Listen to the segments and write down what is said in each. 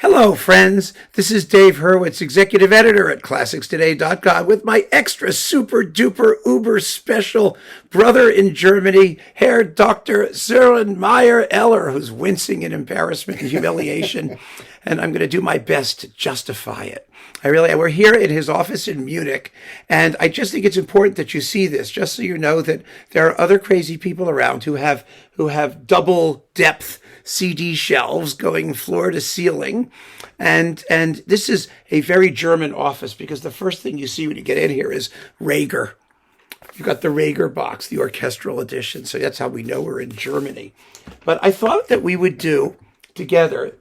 Hello, friends. This is Dave Hurwitz, executive editor at ClassicsToday.com, with my extra super duper uber special brother in Germany, Herr Dr. Sören Meyer-Eller, who's wincing in embarrassment and humiliation, and I'm going to do my best to justify it. We're here in his office in Munich, and I just think it's important that you see this, just so you know that there are other crazy people around who have double depth CD shelves going floor to ceiling. And this is a very German office, because the first thing you see when you get in here is Rager. You've got the Rager box, the orchestral edition. So that's how we know we're in Germany. But I thought that we would do together.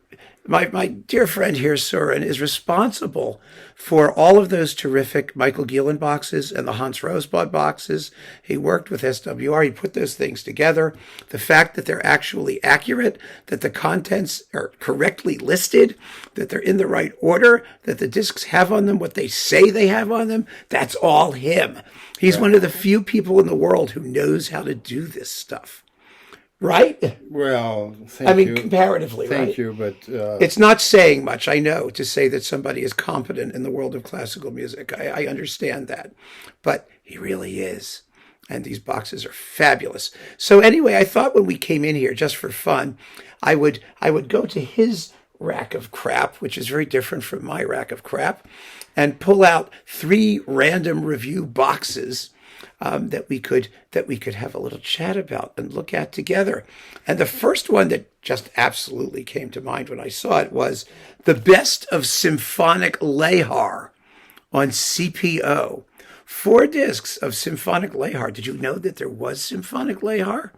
My dear friend here, Sören, is responsible for all of those terrific Michael Gielan boxes and the Hans Rosbaud boxes. He worked with SWR. He put those things together. The fact that they're actually accurate, that the contents are correctly listed, that they're in the right order, that the discs have on them what they say they have on them, that's all him. He's one of the few people in the world who knows how to do this stuff. Right? Well, thank you. Comparatively, right? Thank you, but... It's not saying much, I know, to say that somebody is competent in the world of classical music. I understand that. But he really is. And these boxes are fabulous. So anyway, I thought when we came in here, just for fun, I would go to his rack of crap, which is very different from my rack of crap, and pull out 3 random review boxes that we could have a little chat about and look at together. And the first one that just absolutely came to mind when I saw it was the best of Symphonic Lehár on CPO. 4 discs of Symphonic Lehár. Did you know that there was Symphonic Lehár?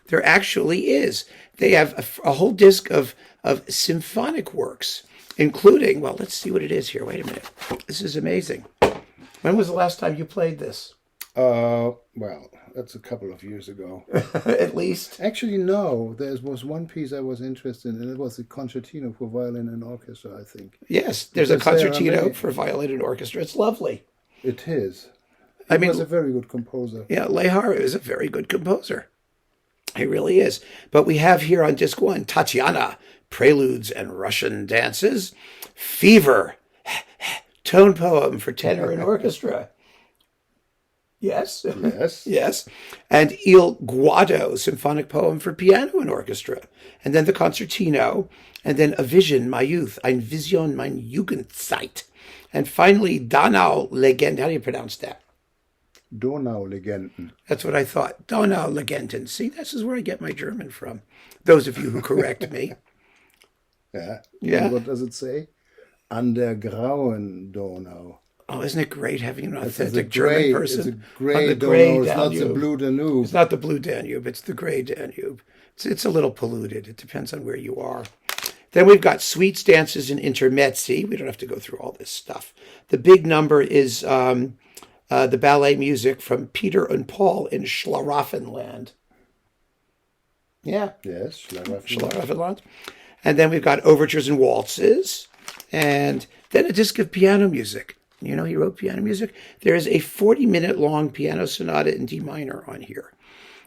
There actually is. They have a whole disc of symphonic works, including, well, let's see what it is here. Wait a minute. This is amazing. When was the last time you played this? Well, that's a couple of years ago. At least? Actually, no. There was one piece I was interested in, and it was the Concertino for Violin and Orchestra, I think. Yes, there's a Concertino for Violin and Orchestra. It's lovely. It is. He was a very good composer. Yeah, Lehár is a very good composer. He really is. But we have here on disc 1, Tatiana, Preludes and Russian Dances, Fever, tone poem for tenor and orchestra. Yes. Yes. Yes. And Il Guado, symphonic poem for piano and orchestra. And then the Concertino. And then A Vision, My Youth, Ein Vision, Mein Jugendzeit. And finally, Donau-Legenden. How do you pronounce that? Donau-Legenden. That's what I thought. Donau-Legenden. See, this is where I get my German from. Those of you who correct me. Yeah. Yeah. And what does it say? An der grauen Donau. Oh, isn't it great having an authentic German person? It's a gray on the gray Danube. It's Danube. not the blue Danube. It's not the blue Danube. It's the gray Danube. It's a little polluted. It depends on where you are. Then we've got suites, dances, and intermezzi. We don't have to go through all this stuff. The big number is the ballet music from Peter and Paul in Schlaraffenland. Yeah. Yes, Schlaraffenland. And then we've got overtures and waltzes. And then a disc of piano music. You know, he wrote piano music. There is a 40-minute long piano sonata in D minor on here.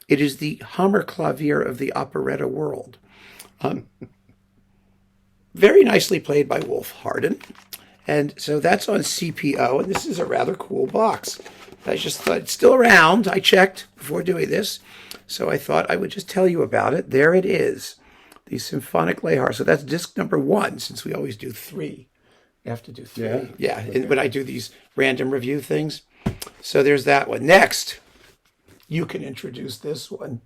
It is the Hammerklavier of the operetta world. Very nicely played by Wolf Harden. And so that's on CPO, and this is a rather cool box. I just thought it's still around. I checked before doing this, so I thought I would just tell you about it. There it is, the Symphonic Lehár. So that's disc number 1, since we always do 3. You have to do 3. Yeah. Okay. When I do these random review things. So there's that one. Next, you can introduce this one.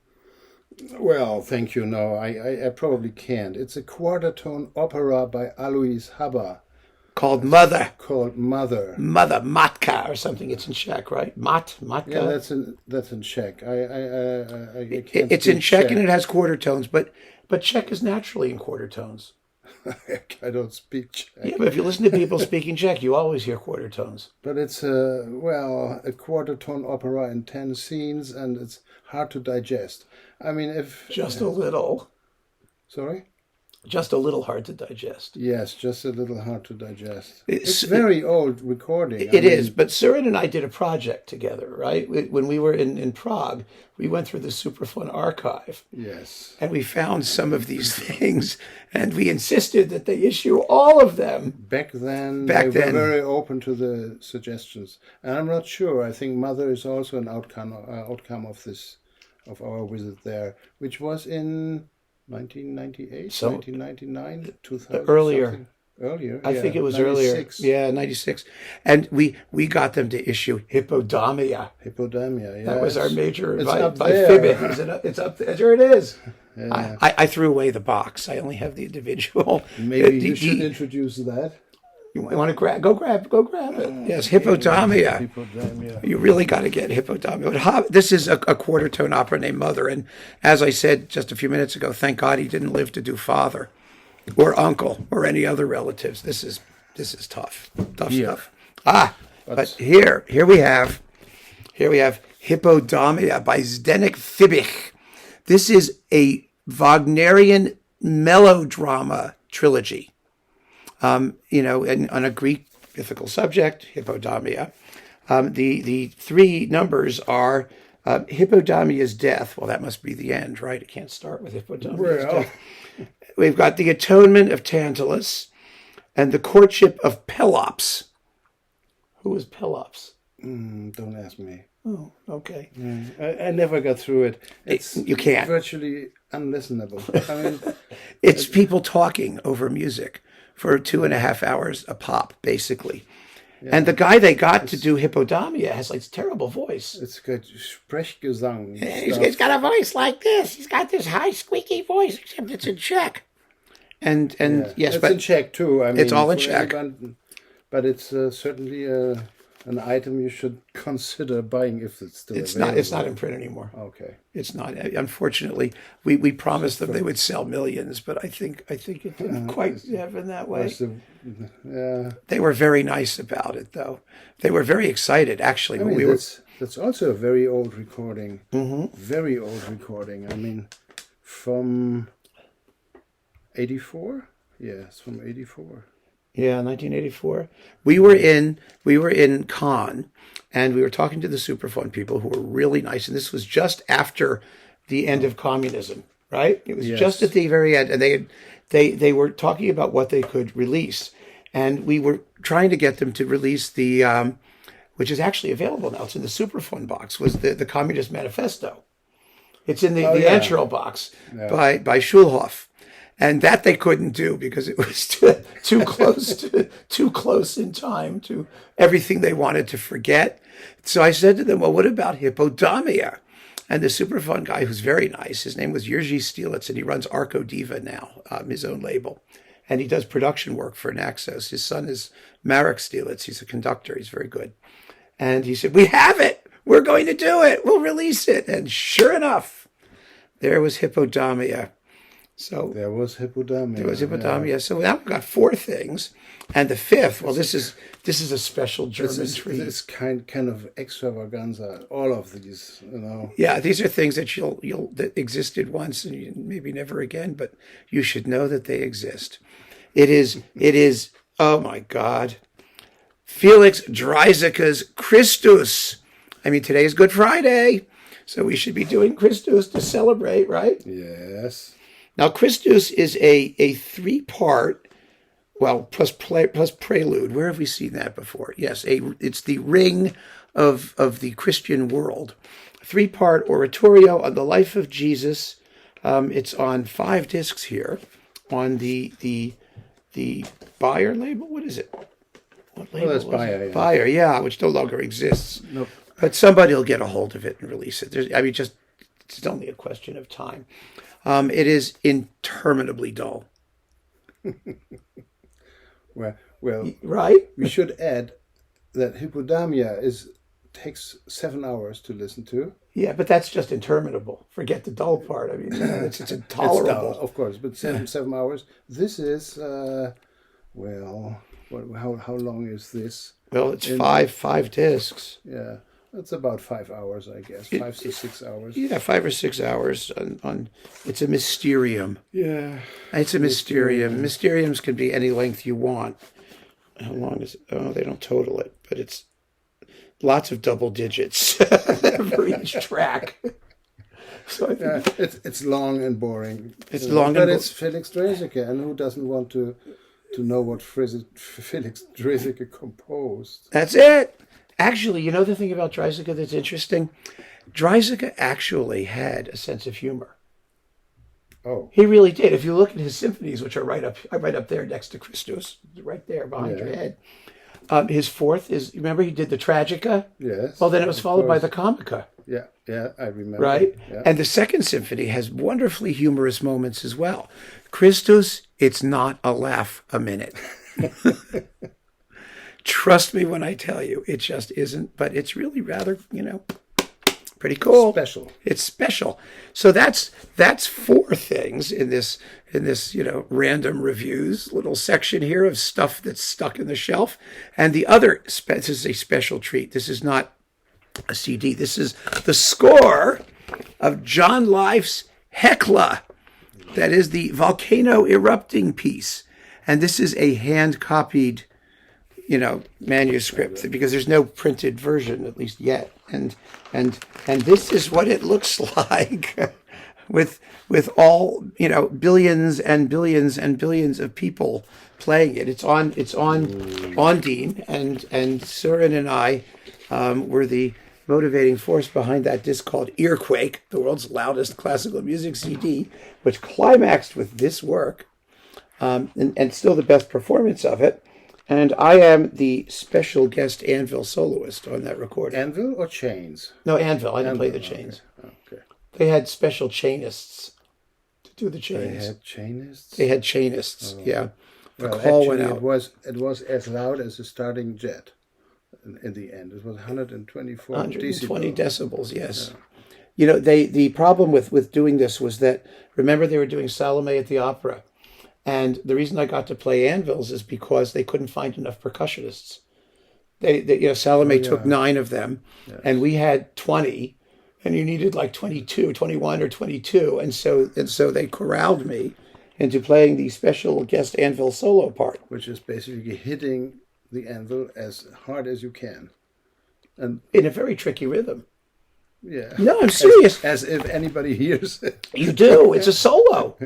Well, thank you. No, I probably can't. It's a quarter-tone opera by Alois Hába. Called Mother. Mother, Matka or something. It's in Czech, right? Matka? Yeah, that's in Czech. I can't It's in Czech and it has quarter tones, but Czech is naturally in quarter tones. I don't speak Czech. Yeah, but if you listen to people speaking Czech, you always hear quarter tones. But it's a quarter-tone opera in 10 scenes, and it's hard to digest. I mean, if... Just a little. Sorry? just a little hard to digest. Yes, just a little hard to digest. It's very old recording. It is, but Sören and I did a project together, right? When we were in Prague, we went through the Supraphon archive. Yes. And we found some of these things, and we insisted that they issue all of them. Back then, they were very open to the suggestions. And I'm not sure. I think Mother is also an outcome of our visit there, which was in 1998, 1999, 2000. Earlier. Something. Earlier, I think it was 96. Earlier. Yeah, 96. And we got them to issue Hippodamia. Hippodamia, yeah. That was our major it's by Fibich. It's up there. There it is. Yeah. I threw away the box. I only have the individual. Maybe you should introduce that. You want to go grab it. Yes, Hippodamia. Hippodamia. You really got to get Hippodamia. This is a quarter tone opera named Mother. And as I said just a few minutes ago, thank God he didn't live to do Father or Uncle or any other relatives. This is tough stuff. But here we have Hippodamia by Zdeněk Fibich. This is a Wagnerian melodrama trilogy. And on a Greek mythical subject, Hippodamia. The three numbers are Hippodamia's death. Well, that must be the end, right? It can't start with Hippodamia's death. We've got the atonement of Tantalus and the courtship of Pelops. Who was Pelops? Don't ask me. Oh, okay. I never got through it. You can't. Virtually unlistenable. I mean, it's people talking over music for 2.5 hours a pop, basically. Yeah. And the guy they got to do Hippodamia has like this terrible voice. It's got Sprechgesang. He's got a voice like this. He's got this high squeaky voice, except it's in Czech. And yes, it's in Czech too. I mean, it's all in Czech. But it's certainly an item you should consider buying if it's still available. It's not in print anymore. Okay. It's not. Unfortunately, we promised them they would sell millions, but I think it didn't quite happen that way. They were very nice about it, though. They were very excited, actually. I mean, that's also a very old recording. Mm-hmm. Very old recording. I mean, from 84? Yeah, it's from 84. Yeah, 1984. We were in Cannes, and we were talking to the Supraphon people who were really nice. And this was just after the end of communism, right? It was just at the very end, and they were talking about what they could release, and we were trying to get them to release the, which is actually available now. It's in the Supraphon box. Was the Communist Manifesto? It's in the Antral box by Schulhoff. And that they couldn't do because it was too close in time to everything they wanted to forget. So I said to them, well, what about Hippodamia? And the Supraphon guy, who's very nice, his name was Jerzy Stielitz, and he runs Arco Diva now, his own label. And he does production work for Naxos. His son is Marek Stielitz. He's a conductor. He's very good. And he said, we have it. We're going to do it. We'll release it. And sure enough, there was Hippodamia. So there was Hippodamia. Yeah. So now we've got 4 things, and the 5th. Well, this is a special German treat. This kind of extravaganza. All of these, Yeah, these are things that that existed once and maybe never again, but you should know that they exist. It is. Oh my God, Felix Draiseke's Christus. I mean, today is Good Friday, so we should be doing Christus to celebrate, right? Yes. Now, Christus is a 3-part, plus prelude. Where have we seen that before? Yes, it's the ring of the Christian world. 3-part oratorio on the life of Jesus. It's on 5 discs here, on the Bayer label. What is it? What label? That's Bayer. Yeah. Bayer, yeah, which no longer exists. Nope. But somebody will get a hold of it and release it. It's only a question of time. It is interminably dull. Well, right? We should add that Hippodamia takes 7 hours to listen to. Yeah, but that's just interminable. Forget the dull part. I mean, it's intolerable. It's dull, of course, but 7 hours. This is how long is this? Well, it's five discs. Yeah. It's about 5 hours, I guess. 5 to 6 hours. Yeah, 5 or 6 hours on it's a mysterium. Yeah. It's a mysterium. Mysteriums can be any length you want. How long is it? Oh, they don't total it, but it's lots of double digits for each track. So I think it's long and boring. It's long, but it's Felix Draeseke, and who doesn't want to know what Felix Draeseke composed? That's it. Actually, you know the thing about Draeseke that's interesting? Draeseke actually had a sense of humor. Oh, he really did. If you look at his symphonies, which are right up there next to Christus, right there behind your head. His fourth is, remember he did the Tragica? Yes. Well, then it was followed by the Comica. Yeah, I remember. Right? Yeah. And the second symphony has wonderfully humorous moments as well. Christus, it's not a laugh a minute. Trust me when I tell you, it just isn't, but it's really rather, pretty cool. Special. It's special. So that's 4 things in this random reviews little section here of stuff that's stuck in the shelf. And the other, this is a special treat. This is not a CD. This is the score of John Leif's Hekla. That is the volcano erupting piece. And this is a hand-copied manuscript, because there's no printed version, at least yet. And this is what it looks like with all, billions and billions and billions of people playing it. It's on Dean, and Sören and I were the motivating force behind that disc called Earquake, the world's loudest classical music CD, which climaxed with this work, and still the best performance of it. And I am the special guest anvil soloist on that recording. Anvil or chains? No, anvil. I didn't play the chains. Okay. They had special chainists to do the chains. They had chainists? They had chainists, yeah. The Well, call actually, went out. it was as loud as a starting jet in the end. It was 124 120 decibels. decibels, yes. Yeah. The problem with doing this was that, remember they were doing Salome at the Opera. And the reason I got to play anvils is because they couldn't find enough percussionists. Salome took 9 of them, and we had 20, and you needed like 21 or 22. And so they corralled me into playing the special guest anvil solo part. Which is basically hitting the anvil as hard as you can. And in a very tricky rhythm. Yeah. No, I'm serious. As if anybody hears it. You do. It's a solo.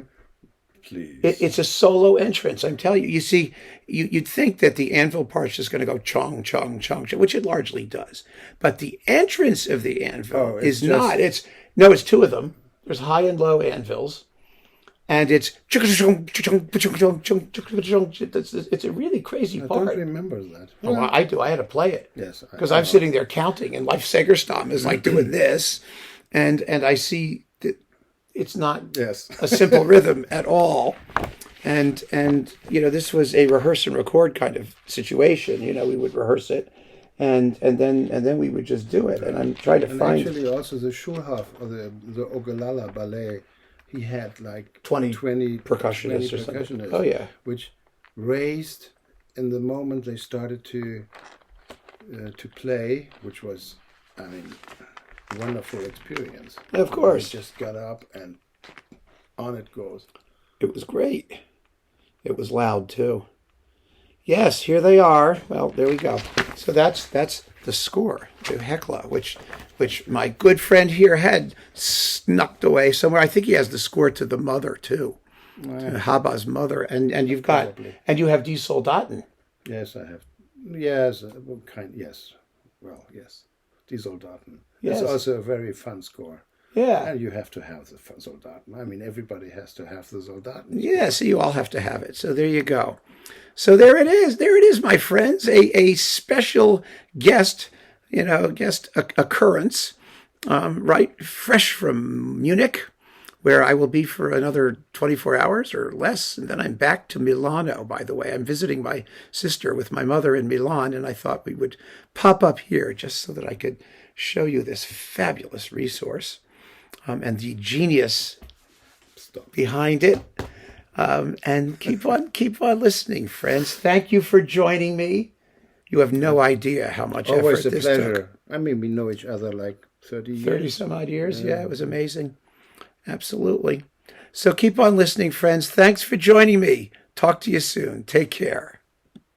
Please. It's a solo entrance. I'm telling you. You see, you'd think that the anvil part's just going to go chong, chong, chong, chong, which it largely does. But the entrance of the anvil is not. It's 2 of them. There's high and low anvils. And it's a really crazy part. I don't remember that. Oh, well, I do. I had to play it. Yes. Because I'm sitting there counting, and Leif Segerstam is like doing this. And I see that it's not a simple rhythm at all. And this was a rehearse and record kind of situation. We would rehearse it, and then we would just do it. And I'm trying to find. Actually, also the Schulhof or the Ogallala Ballet, he had like 20 percussionists 20 or something. percussionists, Oh yeah, which raised in the moment they started to play, which was, wonderful experience. Of course. They just got up and on it goes. It was great. It was loud too. Yes, here they are. Well, there we go. So that's the score to Hekla, which my good friend here had snuck away somewhere. I think he has the score to the Mother too, to Hába's Mother, and you've got Probably. And you have Die Soldaten. Yes, I have. Yes, yes. Well, yes. Die Soldaten. Yes. It's also a very fun score. Yeah. And you have to have the Soldaten. Everybody has to have the Soldaten. Yeah, so you all have to have it. So there you go. So there it is. There it is, my friends. A special guest, occurrence, right fresh from Munich, where I will be for another 24 hours or less. And then I'm back to Milano, by the way. I'm visiting my sister with my mother in Milan, and I thought we would pop up here just so that I could show you this fabulous resource and the genius behind it. And keep on listening, friends. Thank you for joining me. You have no idea how much Always effort a this pleasure. took. I mean, we know each other like 30 years. 30 some odd years. Yeah, it was amazing. Absolutely. So keep on listening, friends. Thanks for joining me. Talk to you soon. Take care.